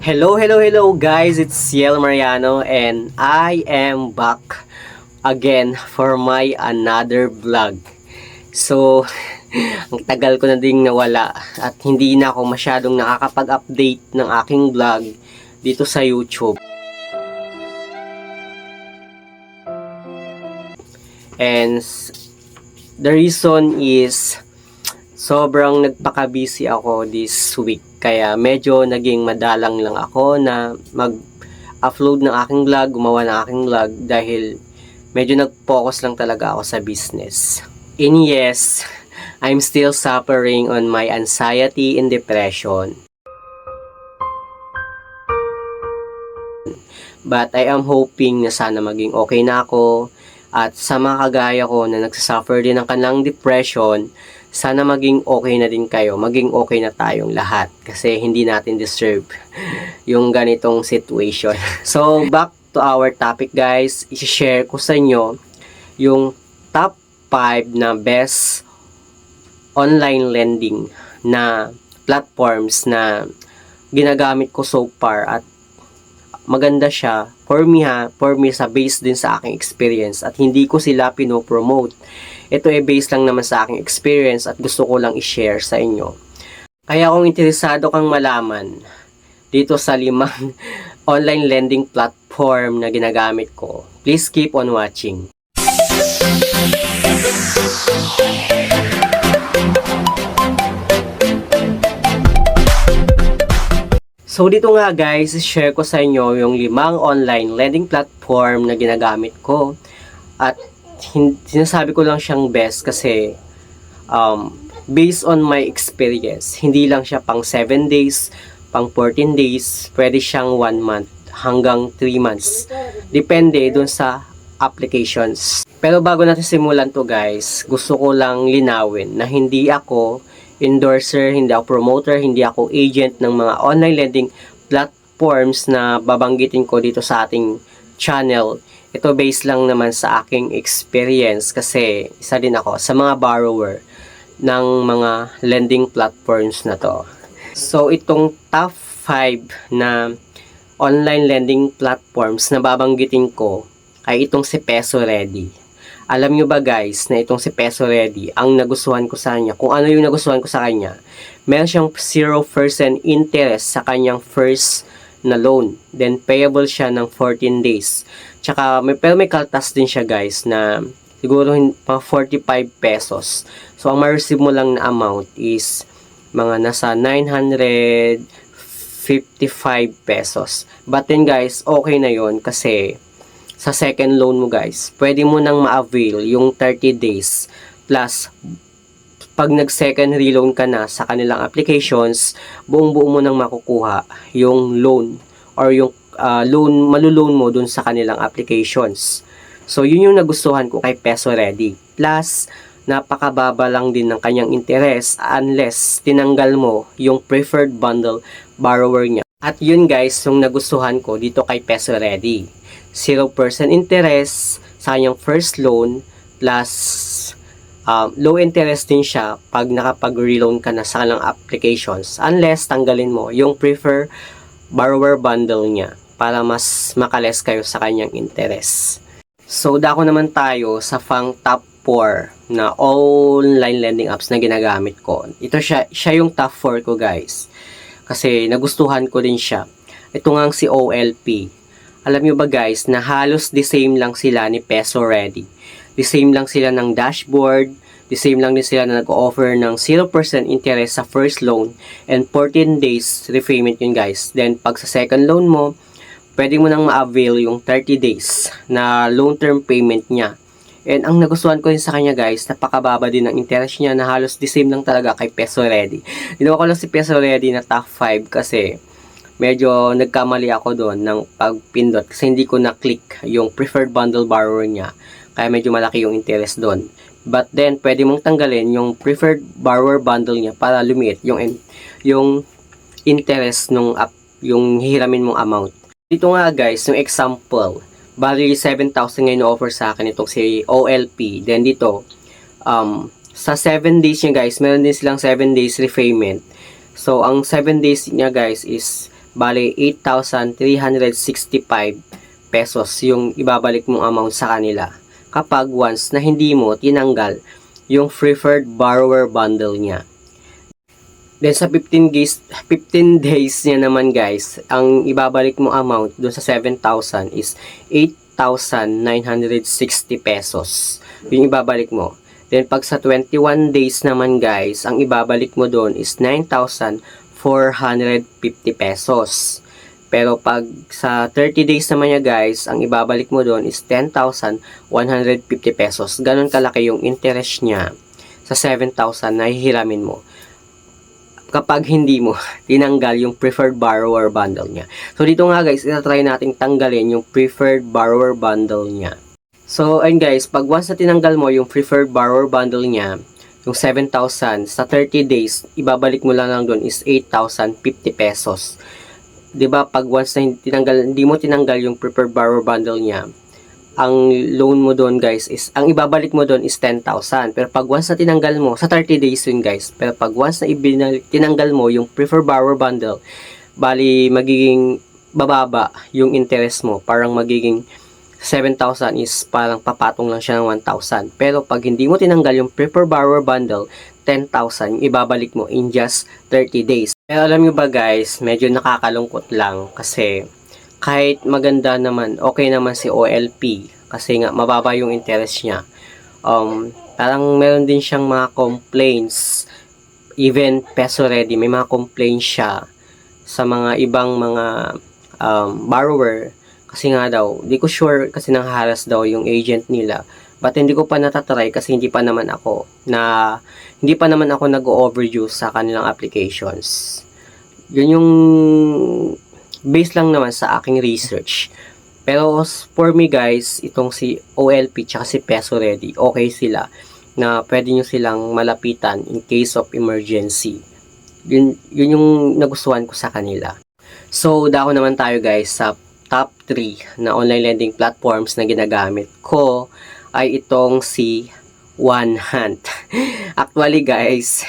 Hello guys, it's Ciel Mariano and I am back again for my another vlog. So, ang tagal ko na ding nawala at hindi na ako masyadong nakakapag-update ng aking vlog dito sa YouTube. And the reason is sobrang nagpaka-busy ako this week. Kaya medyo naging madalang lang ako na mag-upload ng aking vlog, gumawa ng aking vlog dahil medyo nag-focus lang talaga ako sa business. And yes, I'm still suffering on my anxiety and depression. But I am hoping na sana maging okay na ako at sa mga kagaya ko na nagsasuffer din ng kanilang depression, sana maging okay na din kayo, maging okay na tayong lahat kasi hindi natin deserve yung ganitong situation. So, back to our topic guys, i-share ko sa inyo yung top 5 na best online lending na platforms na ginagamit ko so far at maganda siya for me sa based din sa aking experience at hindi ko sila pinopromote. Ito ay based lang naman sa aking experience at gusto ko lang i-share sa inyo. Kaya kung interesado kang malaman dito sa 5 online lending platform na ginagamit ko, please keep on watching. So dito nga guys, share ko sa inyo yung 5 online lending platform na ginagamit ko. At sinasabi ko lang siyang best kasi based on my experience. Hindi lang siya pang 7 days, pang 14 days, pwede siyang 1 month hanggang 3 months. Depende dun sa applications. Pero bago natin simulan to guys, gusto ko lang linawin na hindi ako endorser, hindi ako promoter, hindi ako agent ng mga online lending platforms na babanggitin ko dito sa ating channel. Ito based lang naman sa aking experience kasi isa din ako sa mga borrower ng mga lending platforms na to. So itong top 5 na online lending platforms na babanggitin ko ay itong si Peso Ready. Alam nyo ba guys na itong si Peso Ready, ang nagustuhan ko sa kanya, kung ano yung nagustuhan ko sa kanya, meron siyang 0% interest sa kanyang first na loan. Then payable siya ng 14 days. Tsaka pero may kaltas din siya guys na siguro pang 45 pesos. So ang ma-receive mo lang na amount is mga nasa 955 pesos. But then guys, okay na yon kasi sa second loan mo guys, pwede mo nang ma-avail yung 30 days plus pag nag-second reloan ka na sa kanilang applications, buong-buo mo nang makukuha yung loan or yung malulone mo dun sa kanilang applications. So, yun yung nagustuhan ko kay Peso Ready. Plus, napakababa lang din ng kanyang interest unless tinanggal mo yung preferred bundle borrower niya. At yun guys, yung nagustuhan ko dito kay Peso Ready. 0% interest sa kanyang first loan plus low interest din siya pag nakapag-reloan ka na sa kanilang applications unless tanggalin mo yung prefer borrower bundle niya para mas makales kayo sa kanyang interest. So dako naman tayo sa top 4 na online lending apps na ginagamit ko. Ito siya yung top 4 ko guys kasi nagustuhan ko din siya. Ito nga si OLP. Alam nyo ba guys na halos the same lang sila ni Peso Ready. The same lang sila ng dashboard, the same lang din sila na nag-offer ng 0% interest sa first loan and 14 days repayment yun guys. Then pag sa second loan mo, pwede mo nang ma-avail yung 30 days na loan term payment niya. And ang nagustuhan ko rin sa kanya guys, napakababa din ng interest niya na halos the same lang talaga kay Peso Ready. Ginawa ko lang si Peso Ready na top 5 kasi medyo nagkamali ako doon ng pagpindot kasi hindi ko na-click yung preferred bundle borrower niya. Kaya medyo malaki yung interest doon. But then, pwede mong tanggalin yung preferred borrower bundle niya para lumiit yung interest nung yung hihiramin mong amount. Dito nga guys, yung example. Bali 7,000 ngayon offer sa akin itong si OLP. Then dito, sa 7 days niya guys, meron din silang 7 days repayment. So, ang 7 days niya guys is Bali, 8,365 pesos yung ibabalik mong amount sa kanila kapag once na hindi mo tinanggal yung preferred borrower bundle niya. Then sa 15 days niya naman guys, ang ibabalik mo amount doon sa 7,000 is 8,960 pesos. Yung ibabalik mo. Then pag sa 21 days naman guys, ang ibabalik mo doon is 9,450 pesos. Pero pag sa 30 days naman niya guys, ang ibabalik mo doon is 10,150 pesos. Ganon kalaki yung interest niya sa 7,000 na hihiramin mo kapag hindi mo tinanggal yung preferred borrower bundle niya. So dito nga guys, itatry nating tanggalin yung preferred borrower bundle niya. So ayun guys, pag once na tinanggal mo yung preferred borrower bundle niya, yung 7,000 sa 30 days, ibabalik mo lang doon is 8,050 pesos. 'Di ba? Pag once na hindi mo tinanggal yung preferred borrower bundle niya, ang loan mo doon guys is, ang ibabalik mo doon is 10,000. Pero pag once na tinanggal mo, sa 30 days yun guys, pero pag once na tinanggal mo yung preferred borrower bundle, bali magiging bababa yung interest mo. Parang magiging 7,000 is parang papatong lang siya ng 1,000. Pero pag hindi mo tinanggal yung preferred borrower bundle, 10,000 ibabalik mo in just 30 days. Pero alam nyo ba guys, medyo nakakalungkot lang kasi kahit maganda naman, okay naman si OLP kasi nga mababa yung interest niya. Parang meron din siyang mga complaints. Even Peso Ready, may mga complaints siya sa mga ibang mga borrower. Kasi nga daw, di ko sure kasi nangharas daw yung agent nila. But hindi ko pa natatry kasi hindi pa naman ako nag-overdue sa kanilang applications. Yun yung based lang naman sa aking research. Pero for me guys, itong si OLP tsaka si Peso Ready, okay sila na pwede nyo silang malapitan in case of emergency. Yun yung nagustuhan ko sa kanila. So, dako naman tayo guys sa top 3 na online lending platforms na ginagamit ko ay itong si OneHand. Actually guys,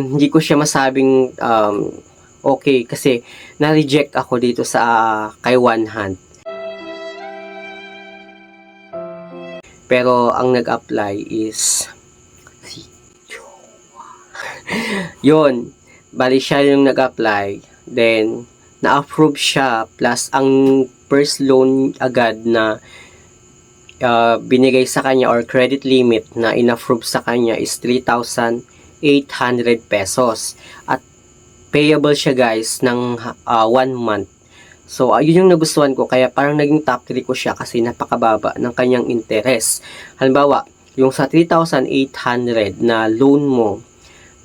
hindi ko siya masabing okay kasi na-reject ako dito sa kay OneHand. Pero ang nag-apply is si yun, bali siya yung nag-apply, then na-approve siya, plus ang first loan agad na binigay sa kanya or credit limit na in-approve sa kanya is 3,800 pesos. At payable siya guys ng 1 month. So, yun yung nagustuhan ko. Kaya parang naging top 3 ko siya kasi napakababa ng kanyang interest. Halimbawa, yung sa 3,800 na loan mo,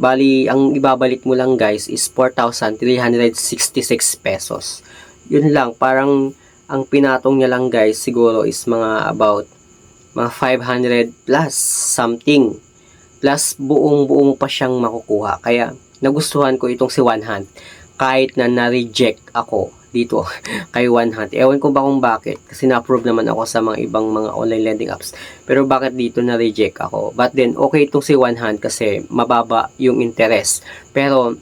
bali, ang ibabalik mo lang guys is 4,366 pesos. Yun lang, parang ang pinatong niya lang guys siguro is mga about mga 500 plus something. Plus buong pa siyang makukuha. Kaya nagustuhan ko itong si OneHand kahit na na-reject ako dito kay OneHand. Ewan ko ba kung bakit kasi na-approve naman ako sa mga ibang mga online lending apps. Pero bakit dito na-reject ako? But then okay itong si OneHand kasi mababa yung interest. Pero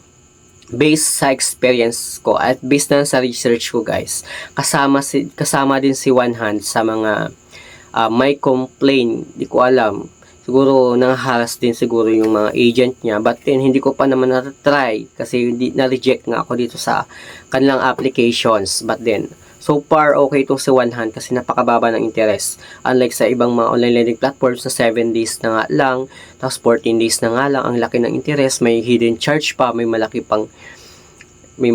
based sa experience ko at based na sa research ko guys, kasama din si OneHand sa mga may complaint, di ko alam, siguro nangharas din siguro yung mga agent niya, but then hindi ko pa naman na-try kasi na-reject nga ako dito sa kanilang applications. But then so far okay itong si OneHand kasi napakababa ng interest, unlike sa ibang mga online lending platforms na 7 days na nga lang, tapos 14 days na nga lang ang laki ng interest, may hidden charge pa, may malaki pang may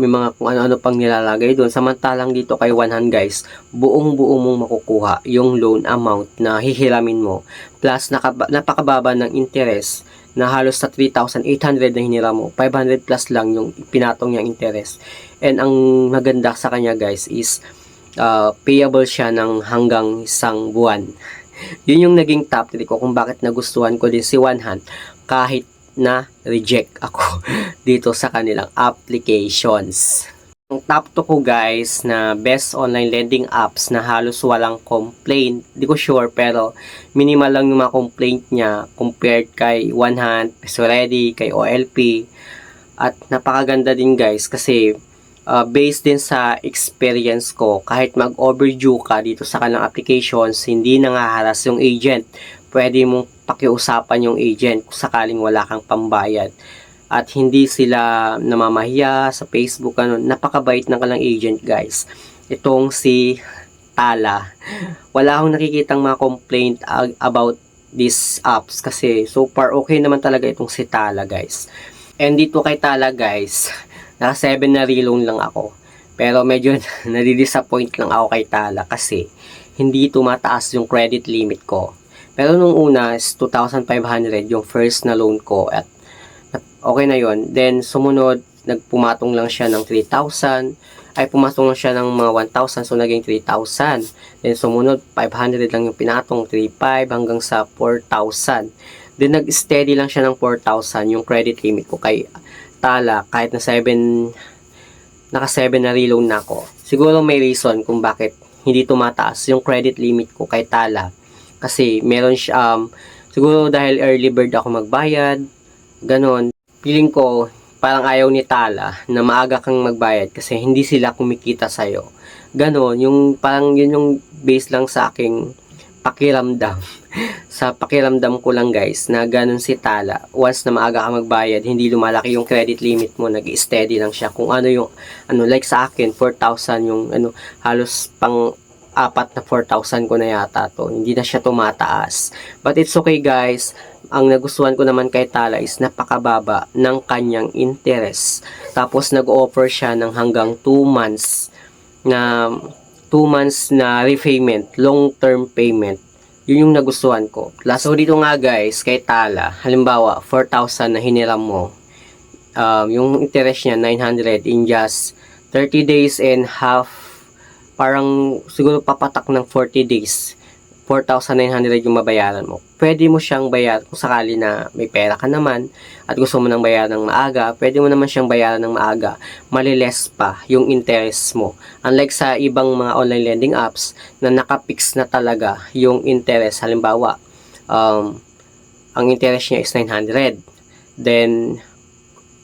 mga kung ano-ano pang nilalagay doon. Samantalang dito kay OneHand guys, buong-buo mong makukuha yung loan amount na hihiramin mo, plus napakababa ng interest na halos sa 3,800 na hinira mo, 500 plus lang yung pinatong niyang interest. And ang maganda sa kanya guys is payable siya ng hanggang 1 buwan. Yun yung naging top 3 ko kung bakit nagustuhan ko din si OneHand kahit na reject ako dito sa kanilang applications. Ang top 2 ko guys na best online lending apps na halos walang complaint, di ko sure pero minimal lang yung mga complaint niya compared kay OneHand, Peso Ready, kay OLP. At napakaganda din guys kasi based din sa experience ko, kahit mag-overdue ka dito sa kanilang applications, hindi nangaharas yung agent. Pwede mong pakiusapan yung agent kung sakaling wala kang pambayad. At hindi sila namamahiya sa Facebook. Napakabait ng kanilang agent guys. Itong si Tala. Wala akong nakikitang mga complaint about these apps kasi so far okay naman talaga itong si Tala guys. And dito kay Tala guys, naka 7 na reloan lang ako. Pero medyo nadidisappoint lang ako kay Tala kasi hindi tumataas yung credit limit ko. Pero nung una is 2,500 yung first na loan ko at okay na yon. Then sumunod, nagpumatong lang siya ng 3,000. Ay pumatong lang siya ng mga 1,000 so naging 3,000. Then sumunod 500 lang yung pinatong, 3,500 hanggang sa 4,000. Then nag-steady lang siya ng 4,000 yung credit limit ko kay Tala kahit na naka 7 na reloan na ako. Siguro may reason kung bakit hindi tumataas yung credit limit ko kay Tala. Kasi meron siya siguro dahil early bird ako magbayad, ganon. Feeling ko parang ayaw ni Tala na maaga kang magbayad kasi hindi sila kumikita sa'yo. Ganon, yung parang yun yung base lang sa aking pakiramdam. Sa pakiramdam ko lang guys, na ganon si Tala. Once na maaga ka magbayad, hindi lumalaki yung credit limit mo, nag-steady lang siya. Kung ano yung, like sa akin, 4,000 yung, halos pang apat na 4,000 ko na yata to. Hindi na siya tumataas. But it's okay guys. Ang nagustuhan ko naman kay Tala is napakababa ng kanyang interest. Tapos nag-offer siya ng hanggang 2 months na repayment, long-term payment. Yun yung nagustuhan ko. So dito nga guys, kay Tala, halimbawa 4,000 na hiniram mo. Yung interest niya 900 in just 30 days and half. Parang siguro papatak ng 40 days. 4,900 yung mabayaran mo. Pwede mo siyang bayaran kung sakali na may pera ka naman at gusto mo nang bayaran ng maaga, pwede mo naman siyang bayaran ng maaga. Maliles pa yung interest mo. Unlike sa ibang mga online lending apps na nakapix na talaga yung interest. Halimbawa, ang interest niya is 900. Then,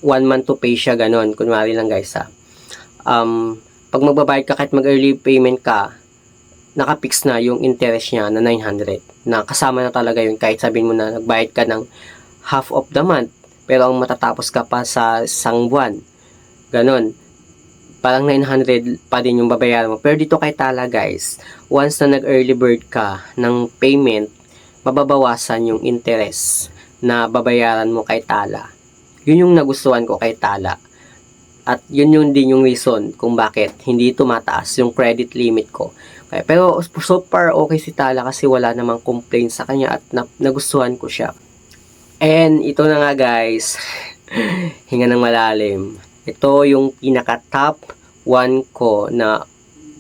1 month to pay siya, ganon. Kunwari lang guys ha. Pag magbabayad ka kahit mag-early payment ka, nakapix na yung interest niya na 900. Na kasama na talaga yun kahit sabihin mo na nagbayad ka ng half of the month. Pero ang matatapos ka pa sa isang buwan. Ganon. Parang 900 pa din yung babayaran mo. Pero dito kay Tala guys, once na nag-early bird ka ng payment, mababawasan yung interest na babayaran mo kay Tala. Yun yung nagustuhan ko kay Tala. At yun yung din yung reason kung bakit hindi tumataas yung credit limit ko. Okay, pero so far okay si Tala kasi wala namang complaint sa kanya at nagustuhan ko siya. And ito na nga guys, hinga ng malalim. Ito yung pinaka top 1 ko na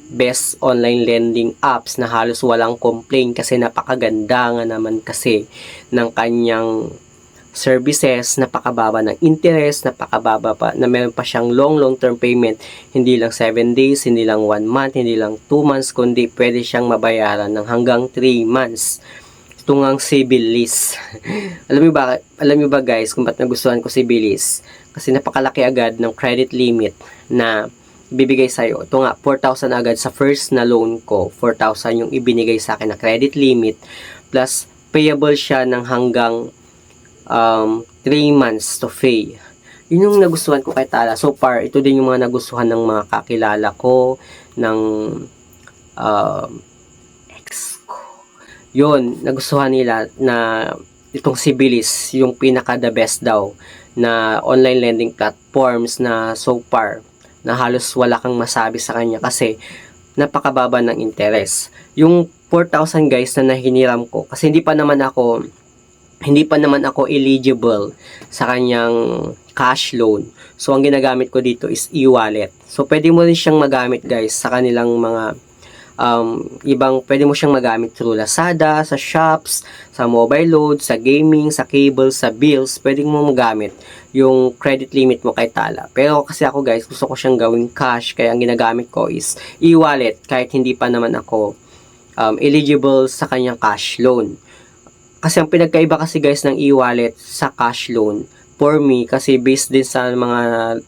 best online lending apps na halos walang complaint kasi napakaganda nga naman kasi ng kanyang services, napakababa ng interest, napakababa pa, na meron pa siyang long term payment, hindi lang 7 days, hindi lang 1 month, hindi lang 2 months, kundi pwede siyang mabayaran ng hanggang 3 months. Ito ngang si Bilis. alam niyo ba guys kung ba't nagustuhan ko si Bilis? Kasi napakalaki agad ng credit limit na bibigay sa'yo. Ito nga, 4,000 agad sa first na loan ko. 4,000 yung ibinigay sa akin na credit limit, plus payable siya ng hanggang 3 months to pay. Yun yung nagustuhan ko kay Tala. So far, ito din yung mga nagustuhan ng mga kakilala ko, ng ex ko. Yun, nagustuhan nila na itong si Bilis, yung pinaka the best daw na online lending platforms na so far, na halos wala kang masabi sa kanya kasi napakababa ng interest. Yung 4,000 guys na nahiniram ko, kasi hindi pa naman ako eligible sa kanyang cash loan. So, ang ginagamit ko dito is e-wallet. So, pwede mo rin siyang magamit guys sa kanilang mga pwede mo siyang magamit through Lazada, sa shops, sa mobile load, sa gaming, sa cable, sa bills. Pwede mo magamit yung credit limit mo kay Tala. Pero kasi ako guys, gusto ko siyang gawing cash. Kaya ang ginagamit ko is e-wallet kahit hindi pa naman ako eligible sa kanyang cash loan. Kasi ang pinagkaiba kasi guys ng e-wallet sa cash loan, for me, kasi based din sa mga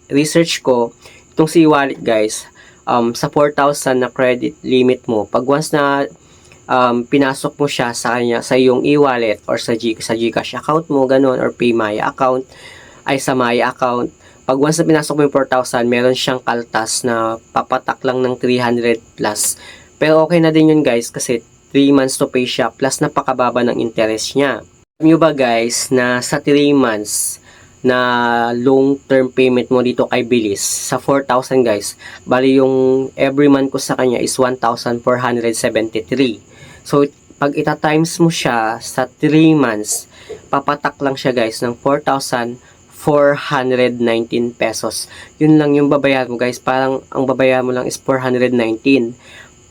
research ko, itong si e-wallet guys, sa 4,000 na credit limit mo, pag once na pinasok mo siya sa kanya, sa iyong e-wallet or sa GCash account mo, ganun, or PayMaya account, ay sa Maya account, pag once na pinasok mo yung 4,000, meron siyang kaltas na papatak lang ng 300 plus. Pero okay na din yun guys, kasi 3 months to pay siya, plus napakababa ng interest niya. Alam nyo ba guys, na sa 3 months na long term payment mo dito kay Bilis, sa 4,000 guys, bali yung every month ko sa kanya is 1,473. So, pag ita-times mo siya sa 3 months, papatak lang siya guys ng 4,419 pesos. Yun lang yung babayaran mo guys. Parang ang babayaran mo lang is 419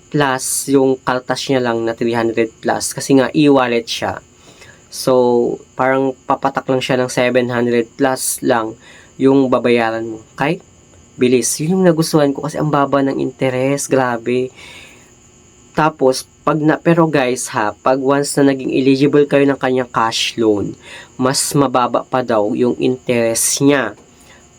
plus yung kaltas niya lang na 300 plus kasi nga e-wallet siya. So, parang papatak lang siya ng 700 plus lang yung babayaran mo. Kay Bilis. Yun yung nagustuhan ko kasi ang baba ng interest. Grabe. Tapos, pero guys ha, pag once na naging eligible kayo ng kanyang cash loan, mas mababa pa daw yung interest niya.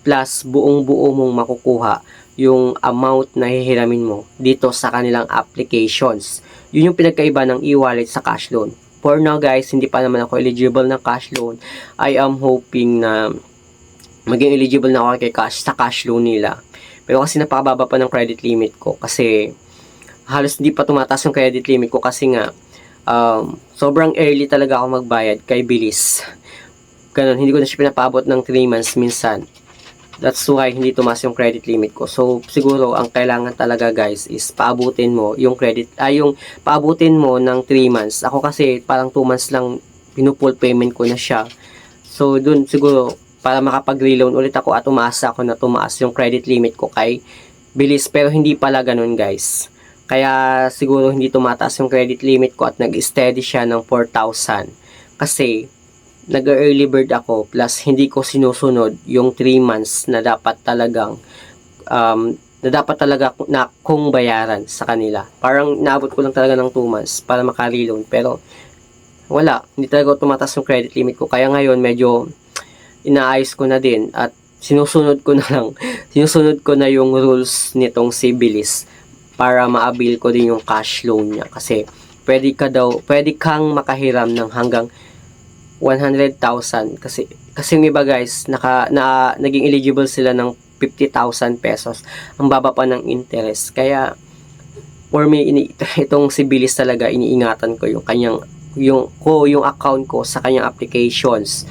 Plus, buong-buo mong makukuha yung amount na hihiramin mo dito sa kanilang applications. Yun yung pinagkaiba ng e-wallet sa cash loan. For now guys, hindi pa naman ako eligible ng cash loan. I am hoping na maging eligible na ako sa cash loan nila. Pero kasi napakababa pa ng credit limit ko kasi halos hindi pa tumataas yung credit limit ko kasi nga sobrang early talaga ako magbayad kay Bilis. Ganun, hindi ko na siya pinapaabot ng 3 months minsan. That's why hindi tumaas yung credit limit ko. So siguro ang kailangan talaga guys is paabutin mo yung paabutin mo ng 3 months. Ako kasi parang 2 months lang pinupull payment ko na siya. So dun siguro para makapag-reloan ulit ako at umasa ako na tumaas yung credit limit ko kay Bilis, pero hindi pala ganun guys. Kaya siguro hindi tumataas yung credit limit ko at nag-steady siya ng 4,000 kasi nag-early bird ako plus hindi ko sinusunod yung 3 months na dapat talaga na kung bayaran sa kanila. Parang naabot ko lang talaga ng 2 months para maka-reloan, pero wala, hindi talaga tumataas yung credit limit ko. Kaya ngayon medyo inaayos ko na din at sinusunod ko na yung rules nitong si Bilis para ma-avail ko din yung cash loan niya kasi pwede kang makahiram ng hanggang 100,000 kasi yung iba guys naging eligible sila ng 50,000 pesos. Ang baba pa ng interest. Kaya for me itong si Bilis talaga iniingatan ko yung account ko sa kanyang applications.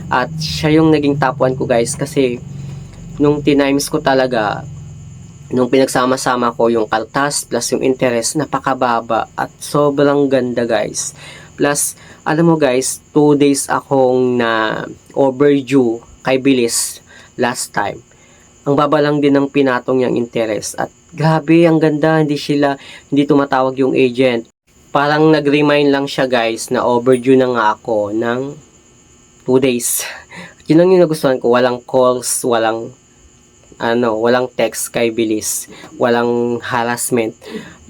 At siya yung naging top 1 ko guys kasi nung tinimes ko talaga, nung pinagsama-sama ko yung kaltas plus yung interest, napakababa at sobrang ganda guys. Plus, alam mo guys, 2 days akong na overdue kay Bilis last time. Ang baba lang din ng pinatong niyang interest. At grabe, ang ganda, hindi tumatawag yung agent. Parang nag-remind lang siya guys na overdue na nga ako ng 2 days. Yun lang yung nagustuhan ko. Walang calls, walang text kay Bilis. Walang harassment.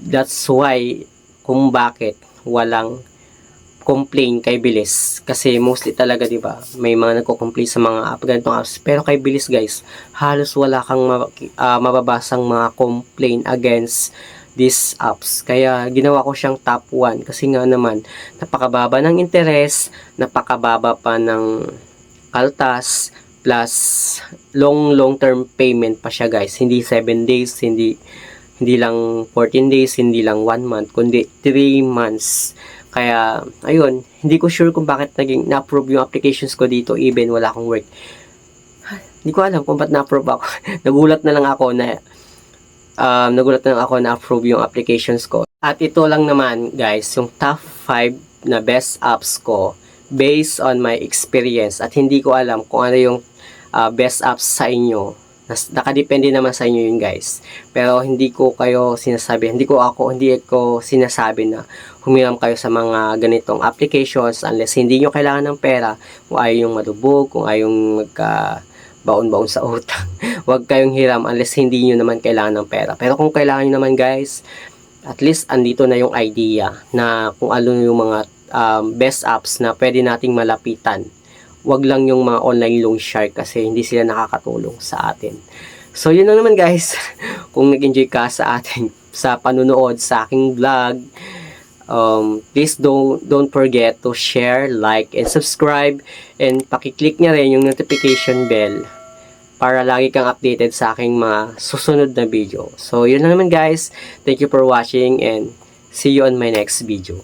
That's why kung bakit walang complain kay Bilis. Kasi mostly talaga, 'di ba? May mga nagko-complain sa mga ganitong apps. Pero kay Bilis, guys, halos wala kang mababasang mga complain against these apps. Kaya ginawa ko siyang top 1 kasi nga naman napakababa ng interest, napakababa pa ng kaltas, plus long term payment pa siya, guys. Hindi 7 days, hindi lang 14 days, hindi lang 1 month, kundi 3 months. Kaya, ayun, hindi ko sure kung bakit naging na-approve yung applications ko dito even wala akong work. Hindi ko alam kung ba't na-approve ako. nagulat na lang ako na approve yung applications ko. At ito lang naman, guys, yung top 5 na best apps ko based on my experience. At hindi ko alam kung ano yung best apps sa inyo. Nakadepende naman sa inyo yun, guys. Pero hindi ko sinasabi na humiram kayo sa mga ganitong applications unless hindi nyo kailangan ng pera, kung ayaw yung madubog, kung ayaw yung baon-baon sa utang. Huwag kayong hiram unless hindi nyo naman kailangan ng pera. Pero kung kailangan nyo naman, guys, at least andito na yung idea na kung ano yung mga best apps na pwede nating malapitan wag lang yung mga online loan shark kasi hindi sila nakakatulong sa atin. So, yun lang naman guys. Kung nag-enjoy ka sa ating sa panunood sa aking vlog, please don't forget to share, like, and subscribe, and pakiclick niya rin yung notification bell para lagi kang updated sa aking mga susunod na video. So, yun lang naman guys. Thank you for watching and see you on my next video.